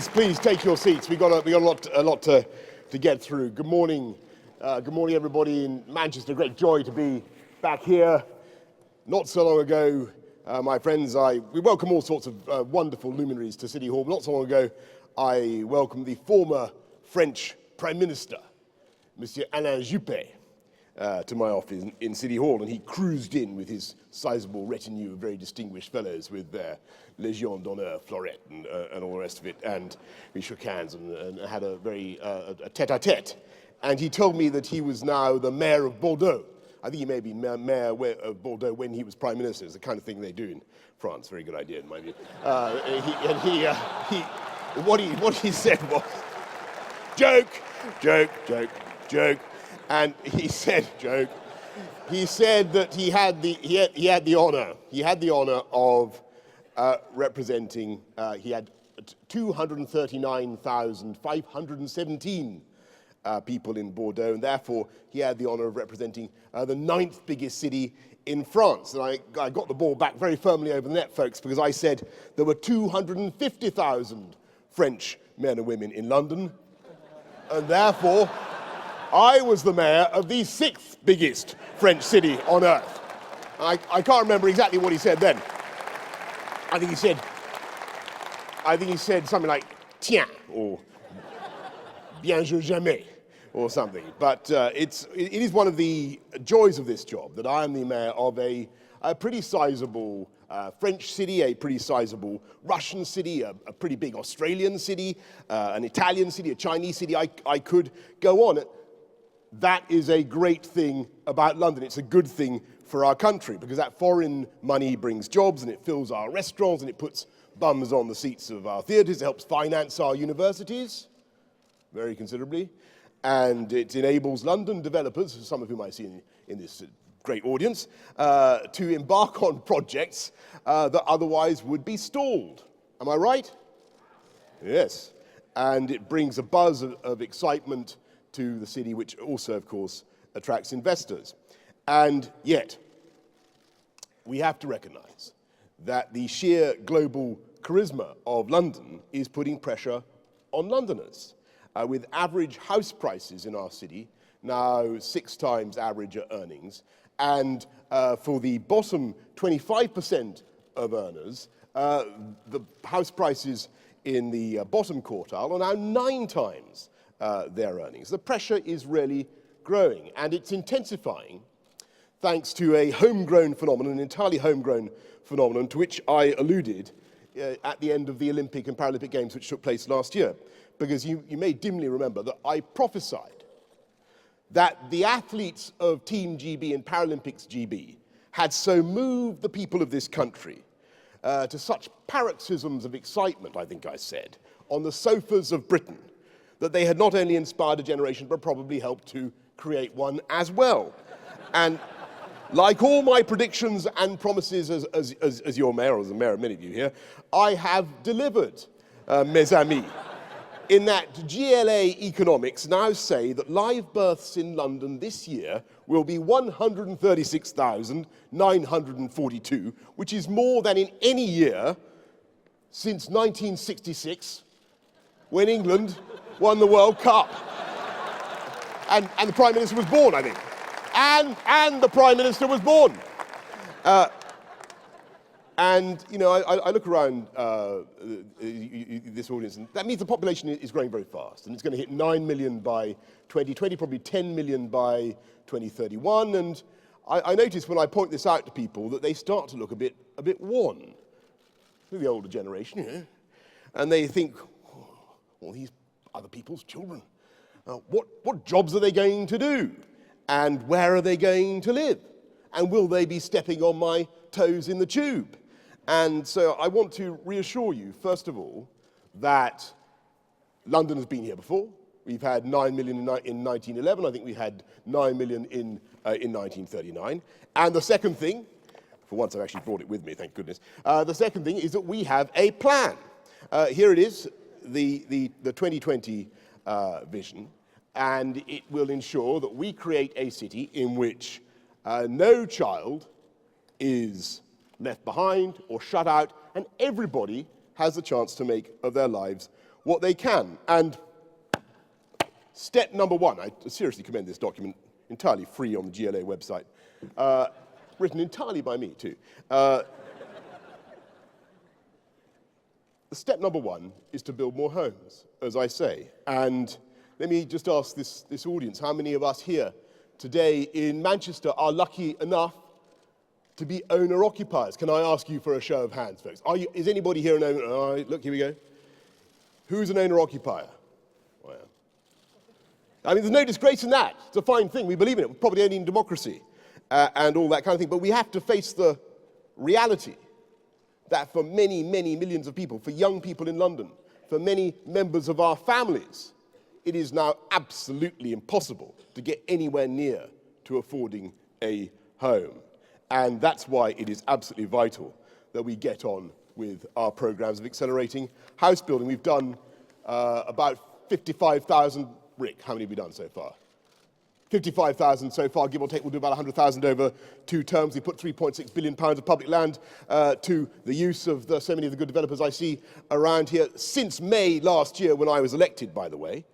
Please take your seats. We got a lot to get through. Good morning, everybody in Manchester. Great joy to be back here. Not so long ago, my friends, we welcome all sorts of wonderful luminaries to City Hall. Not so long ago, I welcomed the former French Prime Minister, Monsieur Alain Juppé, to my office in City Hall, and he cruised in with his sizable retinue of very distinguished fellows with their Légion d'honneur, Florette, and all the rest of it, and we shook hands and had a very tête-à-tête. And he told me that he was now the mayor of Bordeaux. I think he may be mayor of Bordeaux when he was prime minister. It's the kind of thing they do in France. Very good idea, in my view. What he said was, joke. And he said, he said that he had the honor of representing, he had 239,517 people in Bordeaux, and therefore he had the honor of representing the 9th biggest city in France. And I got the ball back very firmly over the net, folks, because I said there were 250,000 French men and women in London, and therefore I was the mayor of the 6th biggest French city on earth. I can't remember exactly what he said then. I think he said something like tiens, or bien joué jamais, or something. But it is one of the joys of this job that I am the mayor of a pretty sizable French city, a pretty sizable Russian city, a pretty big Australian city, an Italian city, a Chinese city. I could go on. That is a great thing about London. It's a good thing for our country because that foreign money brings jobs and it fills our restaurants and it puts bums on the seats of our theatres. It helps finance our universities very considerably. And it enables London developers, some of whom I see in this great audience, to embark on projects that otherwise would be stalled. Am I right? Yes. And it brings a buzz of excitement to the city, which also, of course, attracts investors. And yet, we have to recognize that the sheer global charisma of London is putting pressure on Londoners, with average house prices in our city now 6 times average earnings, and for the bottom 25% of earners, the house prices in the bottom quartile are now 9 times their earnings. The pressure is really growing, and it's intensifying thanks to a homegrown phenomenon, an entirely homegrown phenomenon, to which I alluded at the end of the Olympic and Paralympic Games, which took place last year. Because you may dimly remember that I prophesied that the athletes of Team GB and Paralympics GB had so moved the people of this country to such paroxysms of excitement, I think I said, on the sofas of Britain, that they had not only inspired a generation, but probably helped to create one as well. And like all my predictions and promises as your mayor, or as the mayor of many of you here, I have delivered, mes amis, in that GLA economics now say that live births in London this year will be 136,942, which is more than in any year since 1966, when England won the World Cup. And the Prime Minister was born, I think. And the Prime Minister was born. And, you know, I look around this audience, and that means the population is growing very fast. And it's going to hit 9 million by 2020, probably 10 million by 2031. And I notice when I point this out to people that they start to look a bit worn. The older generation, you know. And they think, well, these other people's children, what jobs are they going to do? And where are they going to live? And will they be stepping on my toes in the tube? And so I want to reassure you, first of all, that London has been here before. We've had 9 million in 1911. I think we had 9 million in 1939. And the second thing, for once I've actually brought it with me, thank goodness. The second thing is that we have a plan. Here it is, the 2020 vision, and it will ensure that we create a city in which no child is left behind or shut out, and everybody has the chance to make of their lives what they can. And step number one, I seriously commend this document, entirely free on the GLA website, written entirely by me too. Step number one is to build more homes, as I say. And let me just ask this audience, how many of us here today in Manchester are lucky enough to be owner-occupiers? Can I ask you for a show of hands, folks? Is anybody here an owner? All right, look, here we go. Who's an owner-occupier? Well, I mean, there's no disgrace in that. It's a fine thing. We believe in it. We're probably only in democracy and all that kind of thing. But we have to face the reality that for many, many millions of people, for young people in London, for many members of our families, it is now absolutely impossible to get anywhere near to affording a home. And that's why it is absolutely vital that we get on with our programs of accelerating house building. We've done about 55,000. Rick, how many have we done so far? 55,000 so far, give or take. We'll do about 100,000 over 2 terms. We put £3.6 billion of public land to the use of so many of the good developers I see around here since May last year, when I was elected, by the way.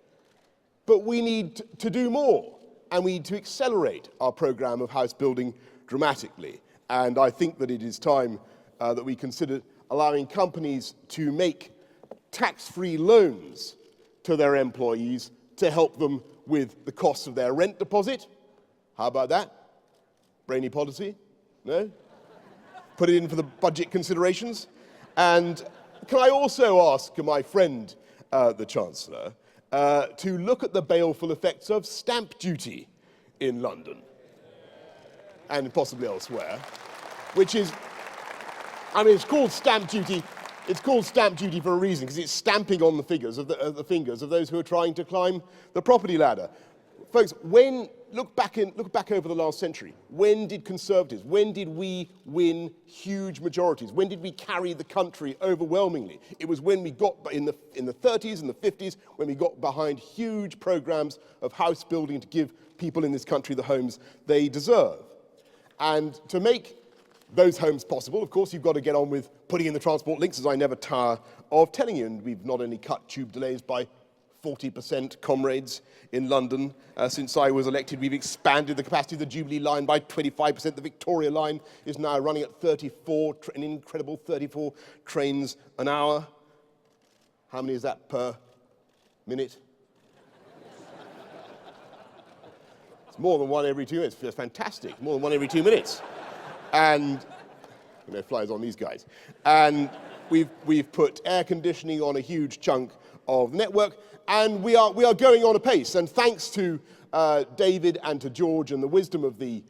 But we need to do more, and we need to accelerate our program of house building dramatically. And I think that it is time that we consider allowing companies to make tax-free loans to their employees to help them with the costs of their rent deposit. How about that? Brainy policy? No? Put it in for the budget considerations. And can I also ask my friend, the Chancellor, to look at the baleful effects of stamp duty in London and possibly elsewhere, which is, I mean, it's called stamp duty. It's called stamp duty for a reason, because it's stamping on the fingers of those who are trying to climb the property ladder. Folks, look back over the last century. When did Conservatives, when did we win huge majorities? When did we carry the country overwhelmingly? It was when we got, in the 30s and the 50s, when we got behind huge programs of house building to give people in this country the homes they deserve. And to make those homes possible, of course, you've got to get on with putting in the transport links, as I never tire of telling you. And we've not only cut tube delays by 40%, comrades, in London since I was elected. We've expanded the capacity of the Jubilee line by 25%. The Victoria line is now running at 34, an incredible 34 trains an hour. How many is that per minute? It's more than one every 2 minutes. It's fantastic. More than one every 2 minutes. And, you know, flies on these guys. And we've put air conditioning on a huge chunk of the network, and we are going on apace. And thanks to David and to George and the wisdom of the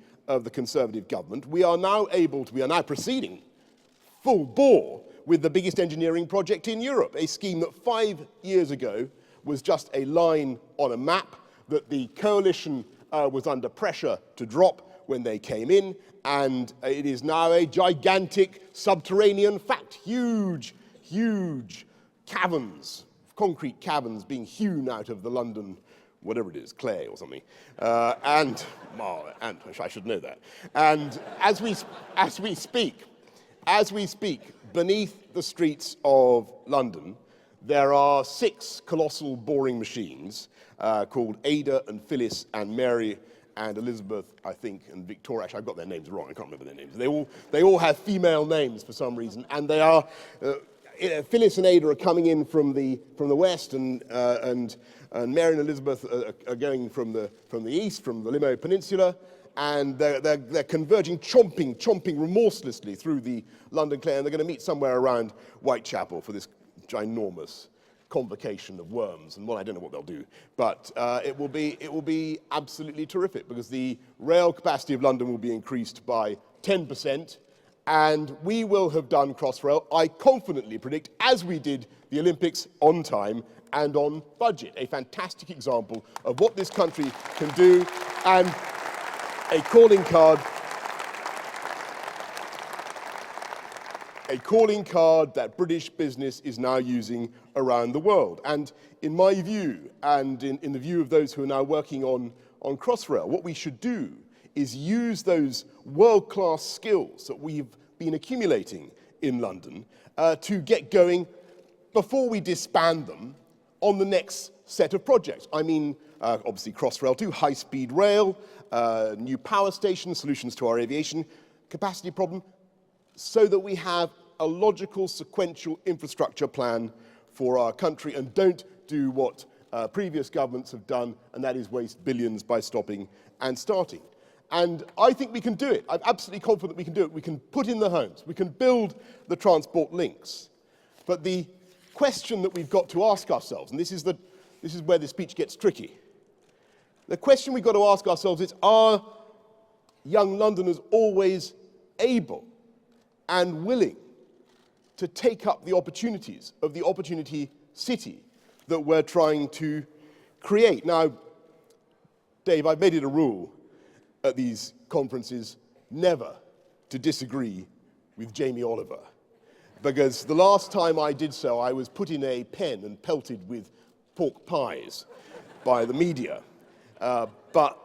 Conservative government, we are now proceeding full bore with the biggest engineering project in Europe, a scheme that 5 years ago was just a line on a map that the coalition was under pressure to drop when they came in, and it is now a gigantic subterranean fact, huge caverns, concrete caverns being hewn out of the London, whatever it is, clay or something, and I should know that. And as we speak, beneath the streets of London, there are 6 colossal boring machines called Ada and Phyllis and Mary and Elizabeth, I think, and Victoria. Actually, I've got their names wrong. I can't remember their names. They all have female names for some reason, and they are Phyllis and Ada are coming in from the west, and Mary and Elizabeth are going from the east, from the Limo Peninsula, and they're converging, chomping remorselessly through the London clay, and they're going to meet somewhere around Whitechapel for this ginormous convocation of worms, and well, I don't know what they'll do, but it will be absolutely terrific, because the rail capacity of London will be increased by 10%, and we will have done Crossrail, I confidently predict, as we did the Olympics, on time and on budget. A fantastic example of what this country can do, and a calling card that British business is now using around the world. And in my view, and in the view of those who are now working on Crossrail, what we should do is use those world-class skills that we've been accumulating in London to get going before we disband them on the next set of projects. I mean, obviously Crossrail 2, high-speed rail, new power stations, solutions to our aviation capacity problem, so that we have a logical, sequential infrastructure plan for our country and don't do what previous governments have done, and that is waste billions by stopping and starting. And I think we can do it. I'm absolutely confident we can do it. We can put in the homes. We can build the transport links. But the question that we've got to ask ourselves, and this is where the speech gets tricky, the question we've got to ask ourselves is, are young Londoners always able and willing to take up the opportunities of the opportunity city that we're trying to create? Now, Dave, I've made it a rule at these conferences never to disagree with Jamie Oliver, because the last time I did so, I was put in a pen and pelted with pork pies by the media. But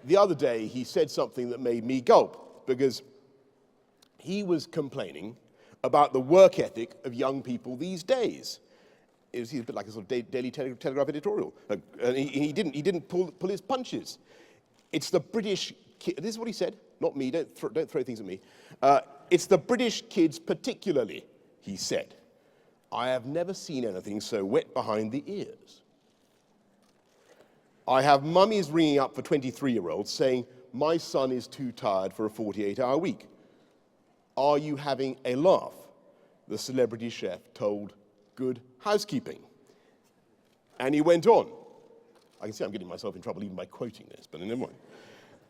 the other day, he said something that made me gulp, because he was complaining about the work ethic of young people these days. He's a bit like a sort of Daily Telegraph editorial. And he didn't pull his punches. It's the British kid, this is what he said, not me, don't throw things at me. It's the British kids particularly, he said. I have never seen anything so wet behind the ears. I have mummies ringing up for 23-year-olds saying, my son is too tired for a 48-hour week. Are you having a laugh? The celebrity chef told Good Housekeeping. And he went on. I can see I'm getting myself in trouble even by quoting this, but never mind.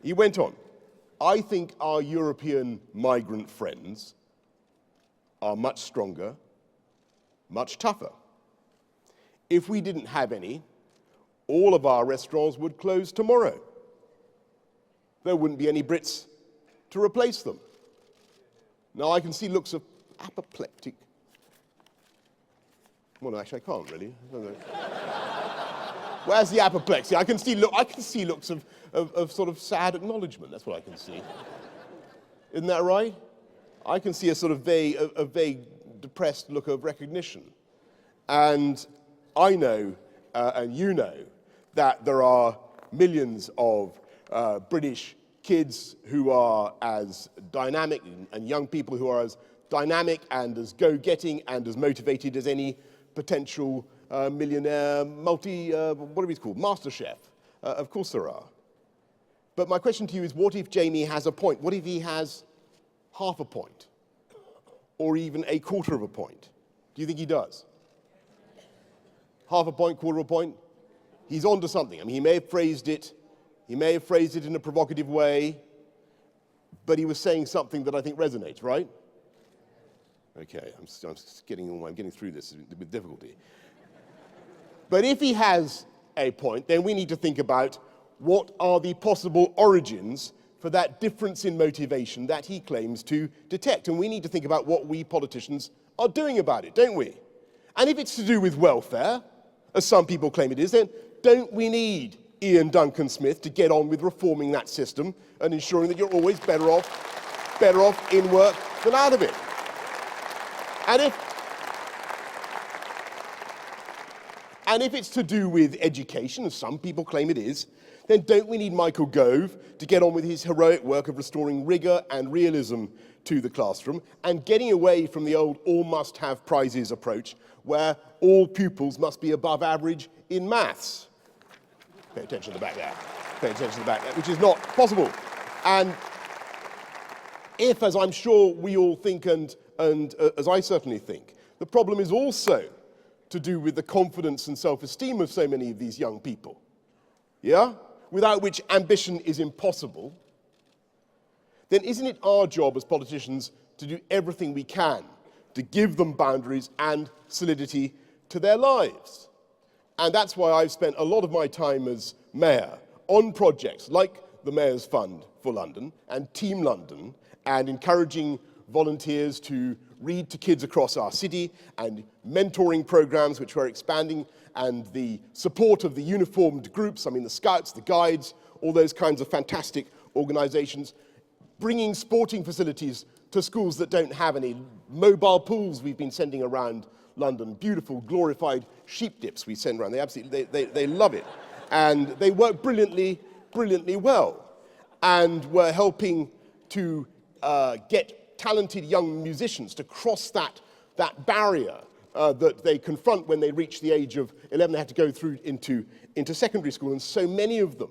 He went on. I think our European migrant friends are much stronger, much tougher. If we didn't have any, all of our restaurants would close tomorrow. There wouldn't be any Brits to replace them. Now, I can see looks of apoplectic. Well, no, actually, I can't really. I don't know. Where's the apoplexy? I can see looks of sort of sad acknowledgement. That's what I can see. Isn't that right? I can see a sort of vague, depressed look of recognition. And I know, and you know, that there are millions of British kids who are as dynamic, and young people who are as dynamic and as go-getting and as motivated as any potential millionaire, what are we called, master chef. Of course there are. But my question to you is, what if Jamie has a point? What if he has half a point? Or even a quarter of a point? Do you think he does? Half a point, quarter of a point? He's onto something. I mean, he may have phrased it in a provocative way, but he was saying something that I think resonates, right? Okay, I'm getting through this with difficulty. But if he has a point, then we need to think about what are the possible origins for that difference in motivation that he claims to detect. And we need to think about what we politicians are doing about it, don't we? And if it's to do with welfare, as some people claim it is, then don't we need Ian Duncan Smith to get on with reforming that system and ensuring that you're always better off in work than out of it? And if it's to do with education, as some people claim it is, then don't we need Michael Gove to get on with his heroic work of restoring rigour and realism to the classroom and getting away from the old all must have prizes approach where all pupils must be above average in maths? Pay attention to the back there. Pay attention to the back there, which is not possible. And if, as I'm sure we all think, and as I certainly think, the problem is also to do with the confidence and self-esteem of so many of these young people, yeah? Without which ambition is impossible, then isn't it our job as politicians to do everything we can to give them boundaries and solidity to their lives? And that's why I've spent a lot of my time as mayor on projects like the Mayor's Fund for London and Team London, and encouraging volunteers to read to kids across our city, and mentoring programs which we're expanding, and the support of the uniformed groups, I mean the Scouts, the Guides, all those kinds of fantastic organizations, bringing sporting facilities to schools that don't have any, mobile pools we've been sending around London, beautiful, glorified sheep dips we send around. They absolutely, they love it. And they work brilliantly, brilliantly well. And we're helping to get talented young musicians to cross that barrier that they confront when they reach the age of 11. They have to go through into secondary school, and so many of them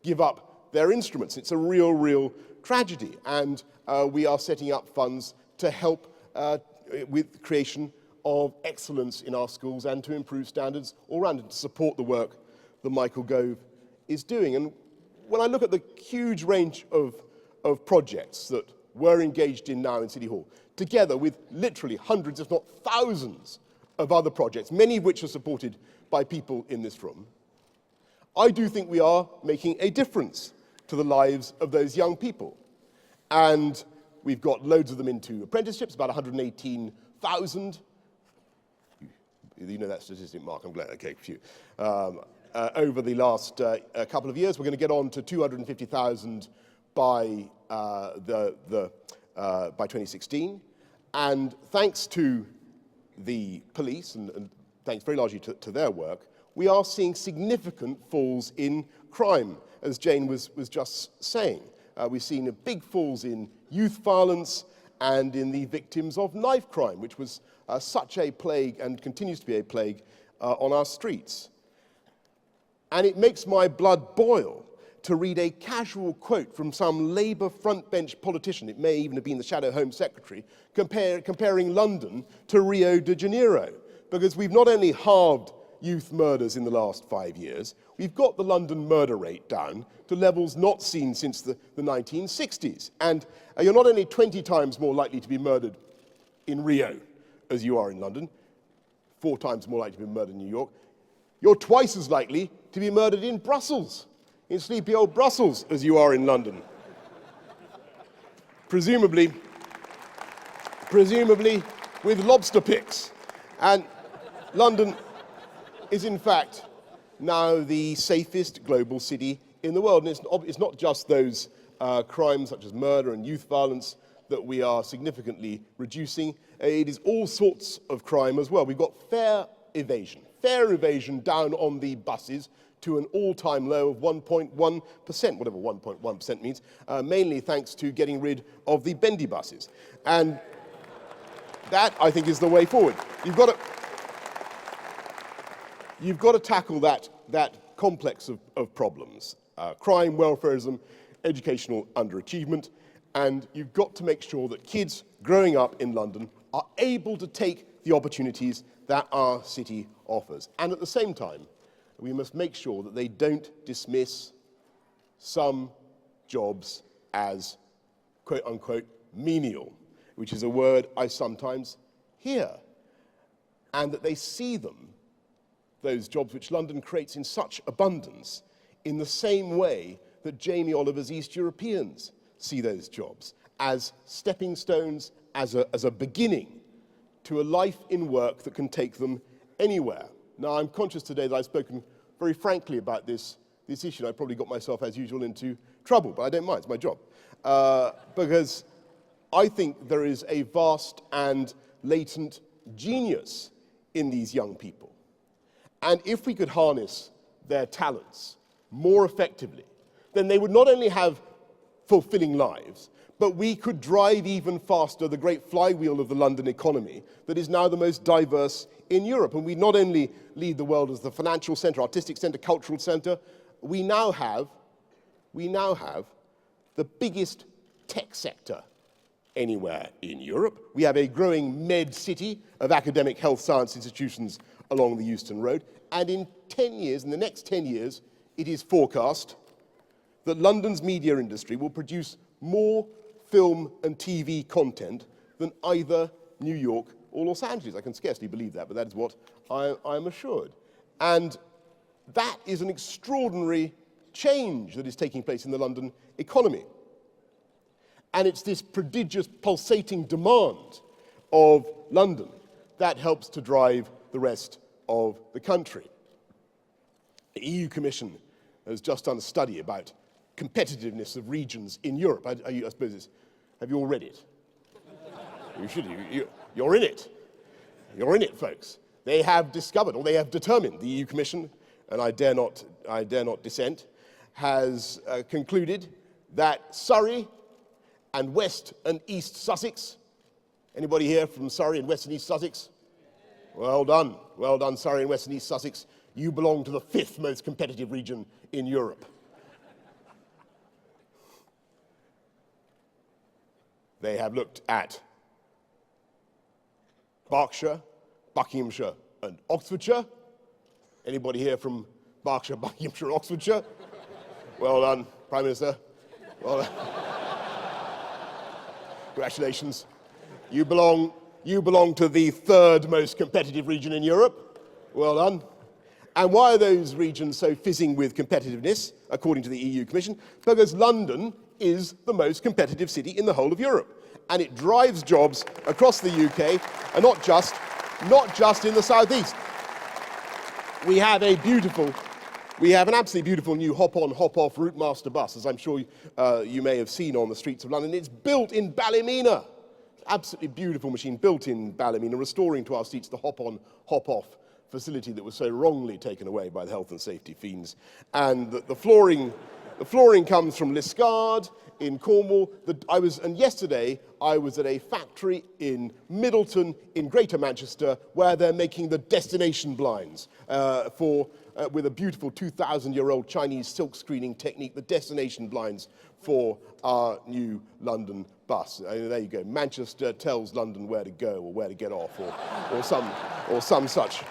give up their instruments. It's a real, real tragedy, and we are setting up funds to help with the creation of excellence in our schools and to improve standards all around and to support the work that Michael Gove is doing. And when I look at the huge range of projects that we're engaged in now in City Hall, together with literally hundreds, if not thousands, of other projects, many of which are supported by people in this room, I do think we are making a difference to the lives of those young people. And we've got loads of them into apprenticeships, about 118,000. You know that statistic, Mark, I'm glad. Okay, phew. Over the last couple of years, we're going to get on to 250,000 by 2016. And thanks to the police, and thanks very largely to their work, we are seeing significant falls in crime, as Jane was just saying. We've seen big falls in youth violence and in the victims of knife crime, which was such a plague and continues to be a plague on our streets. And it makes my blood boil to read a casual quote from some Labour frontbench politician, it may even have been the Shadow Home Secretary, comparing London to Rio de Janeiro. Because we've not only halved youth murders in the last 5 years, we've got the London murder rate down to levels not seen since the 1960s. And you're not only 20 times more likely to be murdered in Rio as you are in London, 4 times more likely to be murdered in New York, you're twice as likely to be murdered in Brussels, in sleepy old Brussels, as you are in London. Presumably with lobster picks. And London is, in fact, now the safest global city in the world. And it's not just those crimes such as murder and youth violence that we are significantly reducing. It is all sorts of crime as well. We've got fare evasion down on the buses to an all-time low of 1.1%, whatever 1.1% means, mainly thanks to getting rid of the bendy buses. And that, I think, is the way forward. You've got to tackle that complex of problems. Crime, welfarism, educational underachievement, and you've got to make sure that kids growing up in London are able to take the opportunities that our city offers. And at the same time, we must make sure that they don't dismiss some jobs as quote-unquote menial, which is a word I sometimes hear, and that they see them, those jobs which London creates in such abundance, in the same way that Jamie Oliver's East Europeans see those jobs, as stepping stones, as a beginning to a life in work that can take them anywhere. Now, I'm conscious today that I've spoken very frankly about this issue. I probably got myself, as usual, into trouble, but I don't mind, it's my job. Because I think there is a vast and latent genius in these young people. And if we could harness their talents more effectively, then they would not only have fulfilling lives, but we could drive even faster the great flywheel of the London economy that is now the most diverse in Europe. And we not only lead the world as the financial centre, artistic centre, cultural centre, we now have the biggest tech sector anywhere in Europe. We have a growing med city of academic health science institutions along the Euston Road. And in the next 10 years, it is forecast that London's media industry will produce more film and TV content than either New York or Los Angeles. I can scarcely believe that, but that is what I'm assured. And that is an extraordinary change that is taking place in the London economy. And it's this prodigious pulsating demand of London that helps to drive the rest of the country. The EU Commission has just done a study about competitiveness of regions in Europe. I suppose have you all read it? You should. You're in it. you're in it, folks. They have discovered, or they have determined, the EU Commission, and I dare not dissent, has concluded that Surrey and West and East Sussex, anybody here from Surrey and West and East Sussex? Well done, Surrey and West and East Sussex. You belong to the 5th most competitive region in Europe. They have looked at Berkshire, Buckinghamshire, and Oxfordshire. Anybody here from Berkshire, Buckinghamshire, and Oxfordshire? Well done, Prime Minister. Well done. Congratulations. You belong to the 3rd most competitive region in Europe. Well done. And why are those regions so fizzing with competitiveness, according to the EU Commission? Because London is the most competitive city in the whole of Europe. And it drives jobs across the UK, and not just in the southeast. We have an absolutely beautiful new hop-on, hop-off route master bus, as I'm sure you may have seen on the streets of London. It's built in Ballymena. Absolutely beautiful machine built in Ballymena, restoring to our streets the hop-on, hop-off facility that was so wrongly taken away by the health and safety fiends. And the flooring comes from Liscard in Cornwall. And yesterday I was at a factory in Middleton in Greater Manchester where they're making the destination blinds with a beautiful 2,000-year-old Chinese silk screening technique, the destination blinds for our new London bus. There you go. Manchester tells London where to go or where to get off, or some such.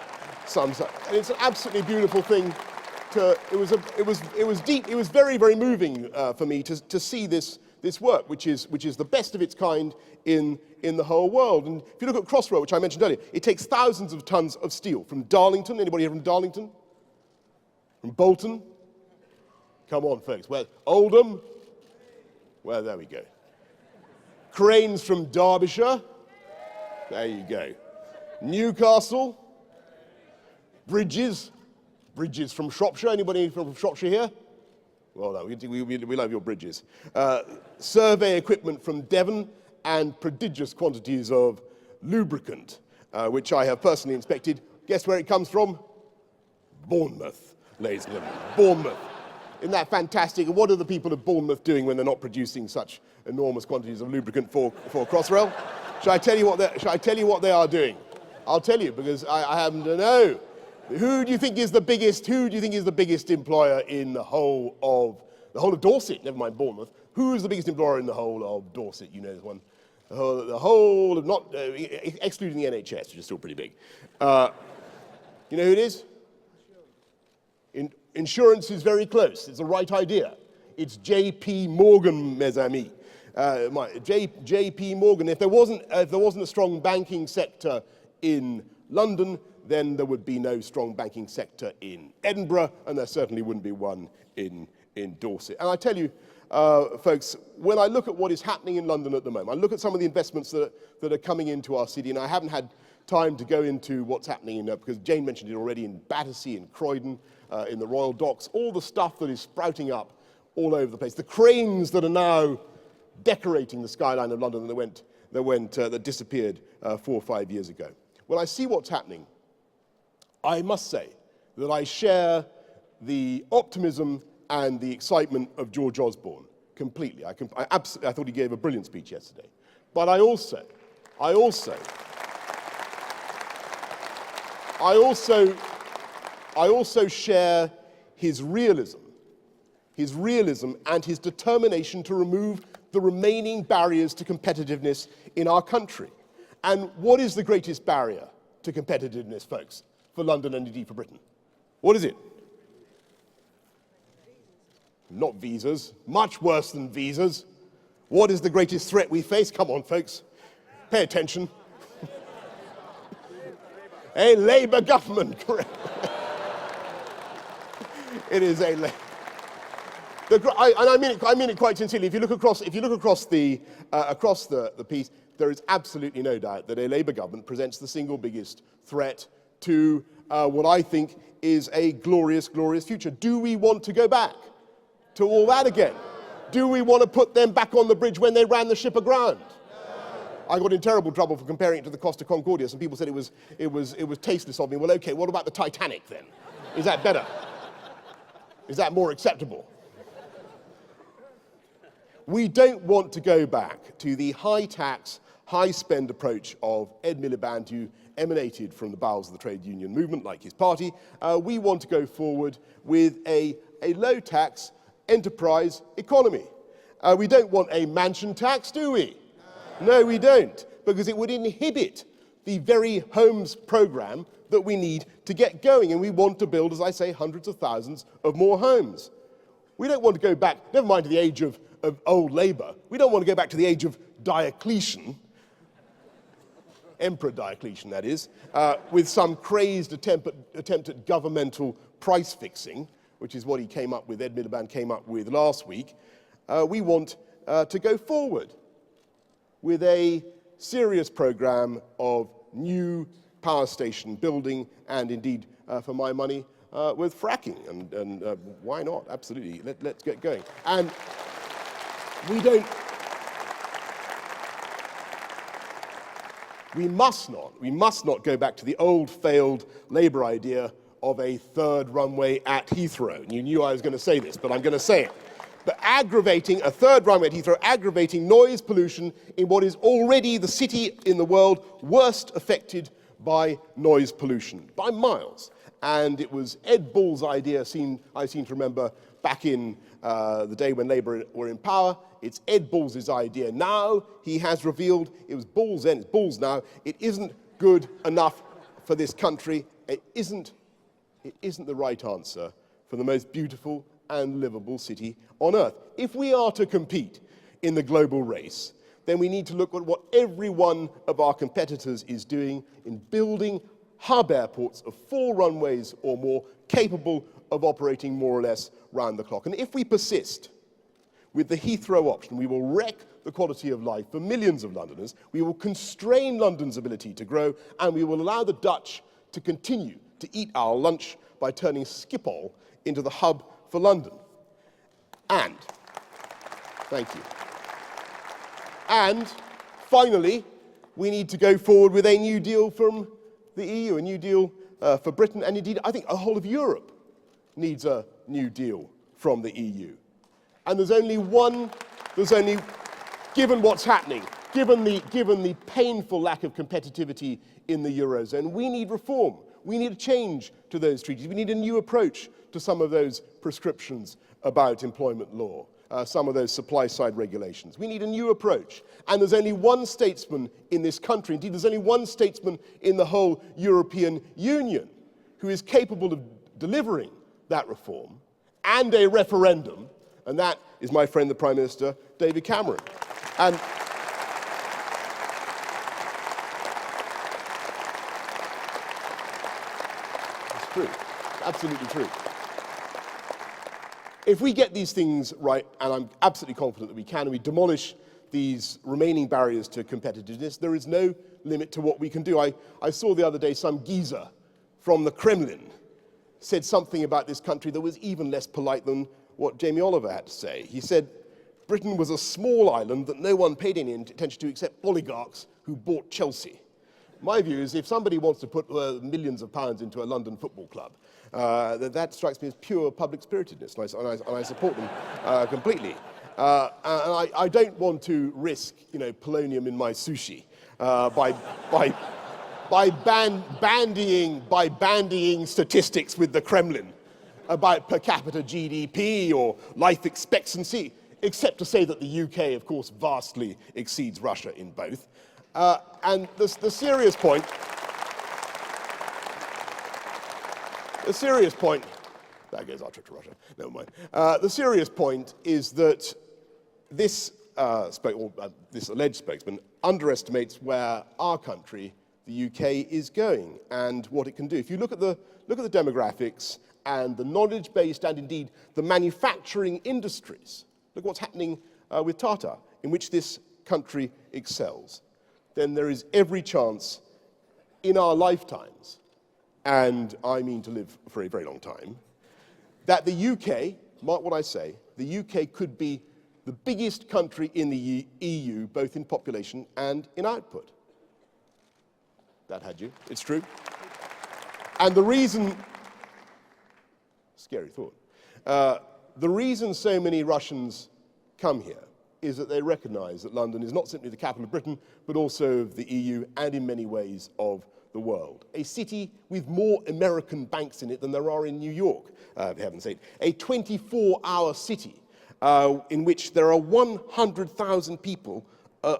And it's an absolutely beautiful thing. It was deep. It was very, very moving for me to see this work, which is the best of its kind in the whole world. And if you look at Crossrail, which I mentioned earlier, it takes thousands of tons of steel from Darlington. Anybody here from Darlington? From Bolton? Come on, folks. Well, Oldham? Well, there we go. Cranes from Derbyshire? There you go. Newcastle? Bridges from Shropshire. Anybody from Shropshire here? Well, no, we love your bridges. Survey equipment from Devon, and prodigious quantities of lubricant, which I have personally inspected. Guess where it comes from? Bournemouth, ladies and gentlemen. Bournemouth. Isn't that fantastic? And what are the people of Bournemouth doing when they're not producing such enormous quantities of lubricant for Crossrail? Shall I tell you what they are doing? I'll tell you, because I happen to know. Who do you think is the biggest employer in the whole of Dorset? Never mind Bournemouth. Who is the biggest employer in the whole of Dorset? You know this one. The whole of, not excluding the NHS, which is still pretty big. You know who it is? Insurance is very close. It's the right idea. It's J.P. Morgan, mes amis. J.P. Morgan. If there wasn't a strong banking sector in London, then there would be no strong banking sector in Edinburgh, and there certainly wouldn't be one in Dorset. And I tell you, folks, when I look at what is happening in London at the moment, I look at some of the investments that are coming into our city, and I haven't had time to go into what's happening because Jane mentioned it already, in Battersea, in Croydon, in the Royal Docks, all the stuff that is sprouting up all over the place. The cranes that are now decorating the skyline of London that disappeared 4 or 5 years ago. When I see what's happening, I must say that I share the optimism and the excitement of George Osborne completely. I thought he gave a brilliant speech yesterday. But I also share his realism and his determination to remove the remaining barriers to competitiveness in our country. And what is the greatest barrier to competitiveness, folks, for London and indeed for Britain? What is it? Not visas. Much worse than visas. What is the greatest threat we face? Come on, folks. Pay attention. A Labour government, correct. It is a Labour. I mean it quite sincerely. If you look across the piece, there is absolutely no doubt that a Labour government presents the single biggest threat to what I think is a glorious, glorious future. Do we want to go back to all that again? Do we want to put them back on the bridge when they ran the ship aground? I got in terrible trouble for comparing it to the Costa Concordia. Some people said it was tasteless of me. Well, okay, what about the Titanic then? Is that better? Is that more acceptable? We don't want to go back to the high-tax, high-spend approach of Ed Miliband, who emanated from the bowels of the trade union movement, like his party. We want to go forward with a low-tax enterprise economy. We don't want a mansion tax, do we? No, we don't, because it would inhibit the very homes program that we need to get going, and we want to build, as I say, hundreds of thousands of more homes. We don't want to go back, never mind to the age of old Labour, we don't want to go back to the age of Diocletian, Emperor Diocletian, that is, with some crazed attempt at governmental price fixing, which is what Ed Miliband came up with last week. We want to go forward with a serious programme of new power station building, and indeed, for my money, with fracking. And why not? Absolutely. Let's get going. And we must not go back to the old failed Labour idea of a third runway at Heathrow. And you knew I was going to say this, but I'm going to say it. But aggravating a third runway at Heathrow, aggravating noise pollution in what is already the city in the world worst affected by noise pollution, by miles. And it was Ed Bull's idea, I seem to remember, back in the day when Labour were in power. It's Ed Bull's idea now. He has revealed it was Bull's then, it's Bull's now. It isn't good enough for this country. It isn't the right answer for the most beautiful and livable city on earth. If we are to compete in the global race, then we need to look at what every one of our competitors is doing in building hub airports of 4 runways or more, capable of operating more or less round the clock. And if we persist with the Heathrow option, we will wreck the quality of life for millions of Londoners, we will constrain London's ability to grow, and we will allow the Dutch to continue to eat our lunch by turning Schiphol into the hub for London. And, thank you. And finally, we need to go forward with a new deal from the EU, a new deal for Britain, and indeed, I think the whole of Europe needs a new deal from the EU. And given what's happening, given the painful lack of competitivity in the Eurozone, we need reform. We need a change to those treaties. We need a new approach to some of those prescriptions about employment law, some of those supply-side regulations. We need a new approach. And there's only one statesman in this country, indeed there's only one statesman in the whole European Union who is capable of delivering that reform and a referendum, and that is my friend the Prime Minister, David Cameron. And it's true, absolutely true. If we get these things right, and I'm absolutely confident that we can, and we demolish these remaining barriers to competitiveness, there is no limit to what we can do. I saw the other day some geezer from the Kremlin said something about this country that was even less polite than what Jamie Oliver had to say. He said Britain was a small island that no one paid any attention to except oligarchs who bought Chelsea. My view is if somebody wants to put millions of pounds into a London football club, that strikes me as pure public spiritedness, and I support them completely. And I don't want to risk, polonium in my sushi by bandying statistics with the Kremlin about per capita GDP or life expectancy, except to say that the UK, of course, vastly exceeds Russia in both. And the serious point, there goes our trip to Russia, never mind. The serious point is that this alleged spokesman underestimates where our country, the UK, is going and what it can do. If you look at the demographics and the knowledge-based and indeed the manufacturing industries, look what's happening with Tata, in which this country excels, then there is every chance in our lifetimes, and I mean to live for a very long time, that the UK, mark what I say, the UK could be the biggest country in the EU, both in population and in output. That had you, it's true. And the reason, scary thought, the reason so many Russians come here is that they recognize that London is not simply the capital of Britain, but also of the EU and in many ways of the world. A city with more American banks in it than there are in New York, for heaven's sake. A 24-hour city in which there are 100,000 people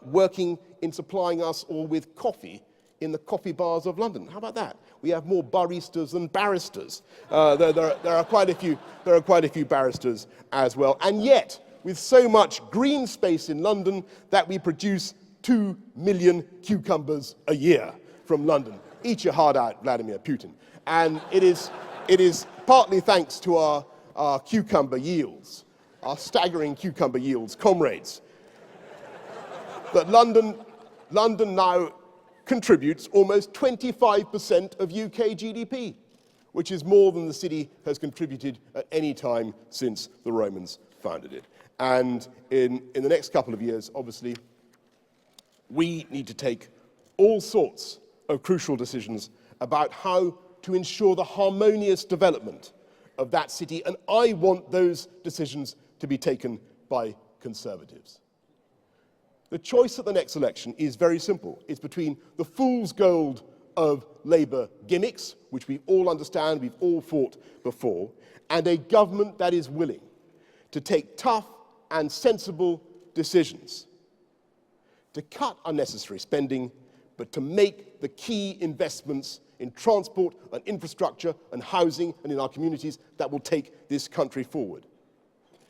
working in supplying us all with coffee in the coffee bars of London. How about that? We have more baristas than barristers. There are quite a few barristers as well. And yet, with so much green space in London, that we produce 2 million cucumbers a year from London. Eat your heart out, Vladimir Putin. And it is partly thanks to our cucumber yields, our staggering cucumber yields, comrades, that London now contributes almost 25% of UK GDP, which is more than the city has contributed at any time since the Romans founded it. And in the next couple of years, obviously, we need to take all sorts of crucial decisions about how to ensure the harmonious development of that city, and I want those decisions to be taken by Conservatives. The choice at the next election is very simple. It's between the fool's gold of Labour gimmicks, which we all understand, we've all fought before, and a government that is willing to take tough and sensible decisions, to cut unnecessary spending, but to make the key investments in transport and infrastructure and housing and in our communities that will take this country forward.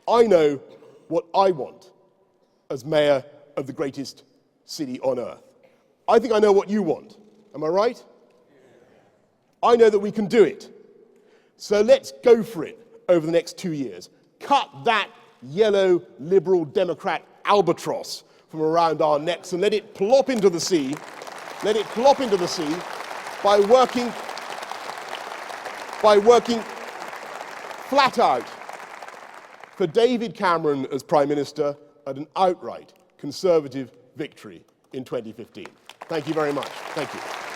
I know what I want as mayor of the greatest city on earth. I think I know what you want. Am I right? I know that we can do it. So let's go for it over the next 2 years. Cut that yellow Liberal Democrat albatross from around our necks and let it plop into the sea. Let it plop into the sea by working flat out for David Cameron as Prime Minister at an outright Conservative victory in 2015. Thank you very much. Thank you.